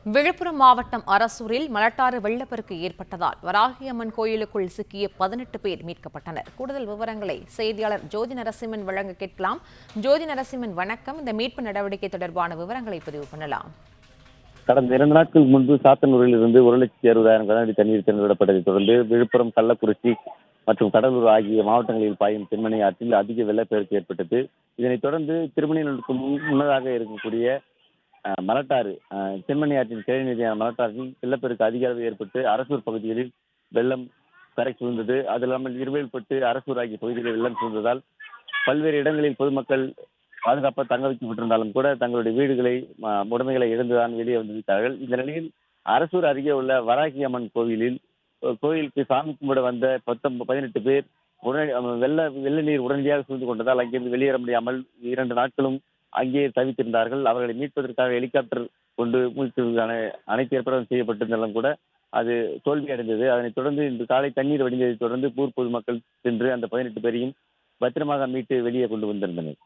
விழுப்புரம் மாவட்டம் அரசூரில் மலட்டாறு வெள்ளப்பெருக்கு ஏற்பட்டதால் வராகியம்மன் கோயிலுக்குள் சிக்கிய 18 பேர் மீட்கப்பட்டனர். கூடுதல் விவரங்களை செய்தியாளர் ஜோதி நரசிம்மன் வழங்க கேட்கலாம். ஜோதி நரசிம்மன், வணக்கம். இந்த மீட்பு நடவடிக்கை தொடர்பான விவரங்களை பதிவு பண்ணலாம். கடந்த 2 நாட்கள் முன்பு சாத்தனூரில் இருந்து 1,60,60,000 கனஅடி தண்ணீர் திறந்துவிடப்பட்டதைத் தொடர்ந்து விழுப்புரம், கள்ளக்குறிச்சி மற்றும் கடலூர் ஆகிய மாவட்டங்களில் பாயும் தென்மணி ஆற்றில் அதிக வெள்ளப்பெருக்கு ஏற்பட்டது. இதனைத் தொடர்ந்து திருமணிகளுக்கு முன்னதாக இருக்கக்கூடிய மலட்டாறு தென்மணி ஆற்றின் கிளை நதியான மலட்டாற்றில் வெள்ளப்பெருக்கு அதிக அளவு ஏற்பட்டு அரசூர் பகுதிகளில் வெள்ளம் கரை சூழ்ந்தது. அது இல்லாமல் இருவேல்பட்டு, அரசூர் ஆகிய பகுதிகளில் வெள்ளம் சூழ்ந்ததால் பல்வேறு இடங்களில் பொதுமக்கள் பாதுகாப்பாக தங்க வைக்கப்பட்டிருந்தாலும் கூட தங்களுடைய வீடுகளை, உடைமைகளை இழந்துதான் வெளியே வந்துவிட்டார்கள். இந்த நிலையில் அரசூர் அருகே உள்ள வராகி அம்மன் கோயிலுக்கு சாமி கும்பிட வந்த 18 பேர் உடனடி வெள்ள நீர் உடனடியாக சூழ்ந்து கொண்டதால் அங்கிருந்து வெளியேற முடியாமல் 2 நாட்களும் அங்கேயே தவித்திருந்தார்கள். அவர்களை மீட்பதற்காக ஹெலிகாப்டர் கொண்டு மீட்பதற்கான அனைத்து ஏற்பாடும் செய்யப்பட்டிருந்தாலும் கூட அது தோல்வியடைந்தது. அதனைத் தொடர்ந்து இன்று காலை தண்ணீர் வடிந்ததைத் தொடர்ந்து ஊர் பொதுமக்கள் சென்று அந்த 18 பேரையும் பத்திரமாக மீட்டு வெளியே கொண்டு வந்திருந்தனர்.